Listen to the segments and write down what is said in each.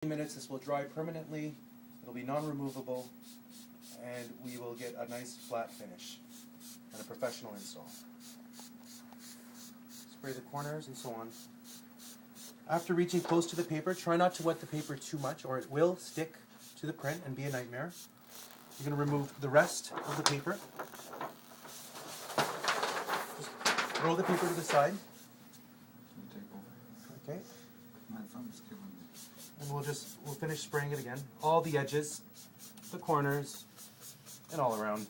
minutes this will dry permanently, it'll be non-removable, and we will get a nice flat finish and a professional install. Spray the corners and so on. After reaching close to the paper, try not to wet the paper too much or it will stick to the print and be a nightmare. You're going to remove the rest of the paper. Just throw the paper to the side. Okay. And we'll finish spraying it again. All the edges, the corners, and all around.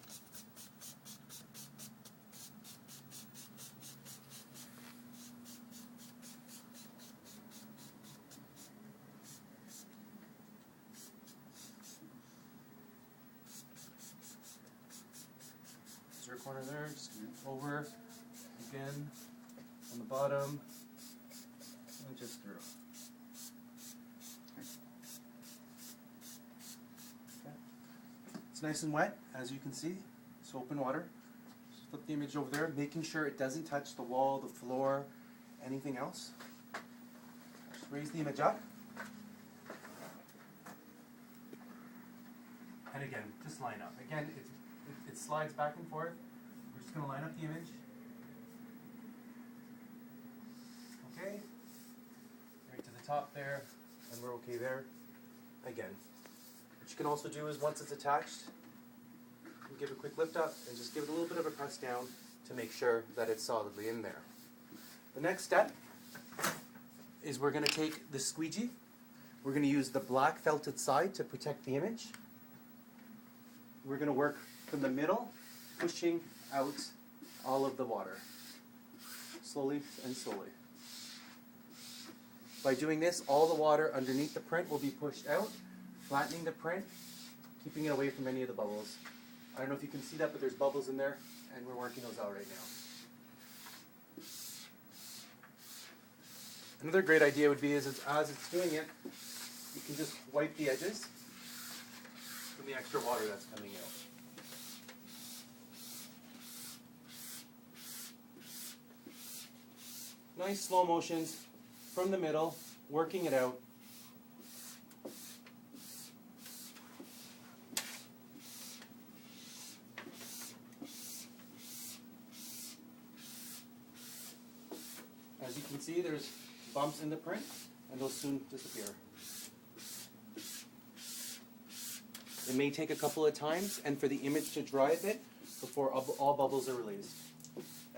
Is there a corner there? Just over again on the bottom and just through. It's nice and wet, as you can see. It's open water. Just flip the image over there, making sure it doesn't touch the wall, the floor, anything else. Just raise the image up. And again, just line up. Again, it slides back and forth. We're just going to line up the image. Okay. Right to the top there, and we're okay there. Again. What you can also do is once it's attached, you give a quick lift up and just give it a little bit of a press down to make sure that it's solidly in there. The next step is we're going to take the squeegee. We're going to use the black felted side to protect the image. We're going to work from the middle, pushing out all of the water, slowly and slowly. By doing this, all the water underneath the print will be pushed out, flattening the print, keeping it away from any of the bubbles. I don't know if you can see that, but there's bubbles in there, and we're working those out right now. Another great idea would be as it's doing it, you can just wipe the edges from the extra water that's coming out. Nice slow motions from the middle, working it out. As you can see, there's bumps in the print, and they'll soon disappear. It may take a couple of times, and for the image to dry a bit before all bubbles are released.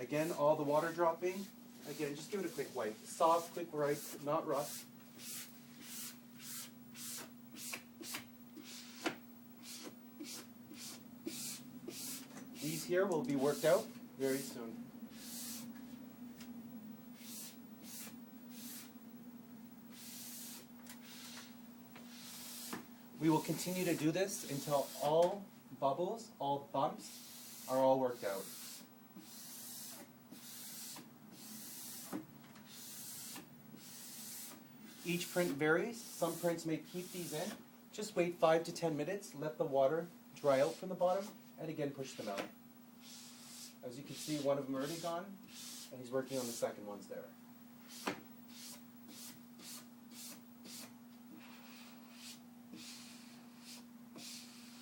Again, all the water dropping. Again, just give it a quick wipe. Soft, quick wipe, not rough. These here will be worked out very soon. We will continue to do this until all bubbles, all bumps, are all worked out. Each print varies. Some prints may keep these in. Just wait 5 to 10 minutes, let the water dry out from the bottom, and again push them out. As you can see, one of them already gone, and he's working on the second ones there.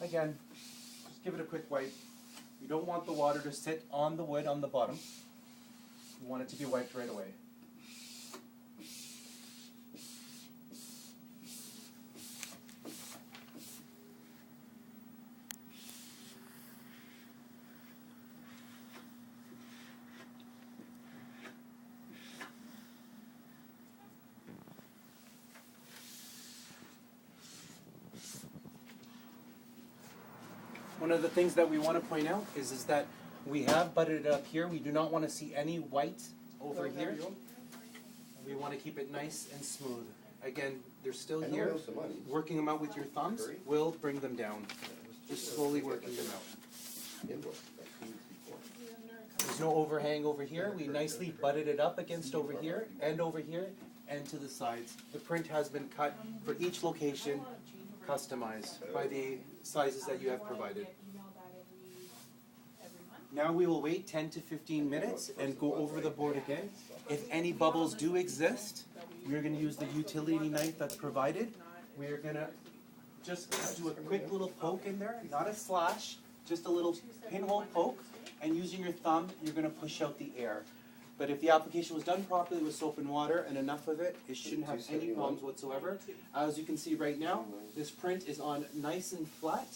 Again, just give it a quick wipe. You don't want the water to sit on the wood on the bottom. You want it to be wiped right away. One of the things that we want to point out is that we have butted it up here. We do not want to see any white over here. We want to keep it nice and smooth. Again, they're still here. Working them out with your thumbs will bring them down. Just slowly working them out. There's no overhang over here. We nicely butted it up against over here, and to the sides. The print has been cut for each location, customized by the sizes that you have provided. Now we will wait 10 to 15 minutes and go over the board again. If any bubbles do exist, you're going to use the utility knife that's provided we're gonna just do a quick little poke in there, not a slash, just a little pinhole poke, and using your thumb, you're gonna push out the air. But if the application was done properly with soap and water and enough of it, it shouldn't have any problems whatsoever. As you can see right now, this print is on nice and flat.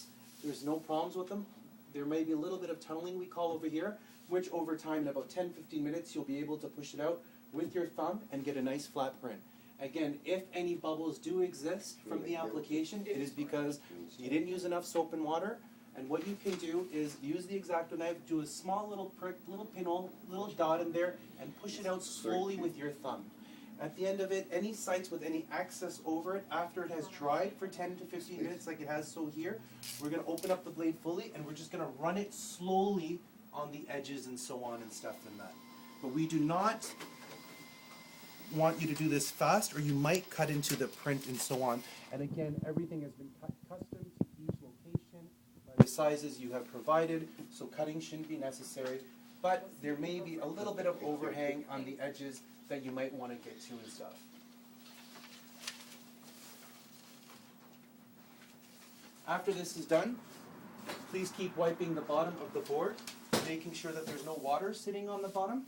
There's no problems with them. There may be a little bit of tunneling we call over here, which over time, in about 10-15 minutes, you'll be able to push it out with your thumb and get a nice flat print. Again, if any bubbles do exist from the application, it is because you didn't use enough soap and water. And what you can do is use the X-Acto knife, do a small little prick, little pinhole, little dot in there, and push it out slowly with your thumb. At the end of it, any sites with any excess over it, after it has dried for 10 to 15 minutes like it has so here, we're going to open up the blade fully and we're just going to run it slowly on the edges and so on and stuff and that. But we do not want you to do this fast or you might cut into the print and so on. And again, everything has been cut custom to each location by the sizes you have provided, so cutting shouldn't be necessary. But there may be a little bit of overhang on the edges that you might want to get to and stuff. After this is done, please keep wiping the bottom of the board, making sure that there's no water sitting on the bottom.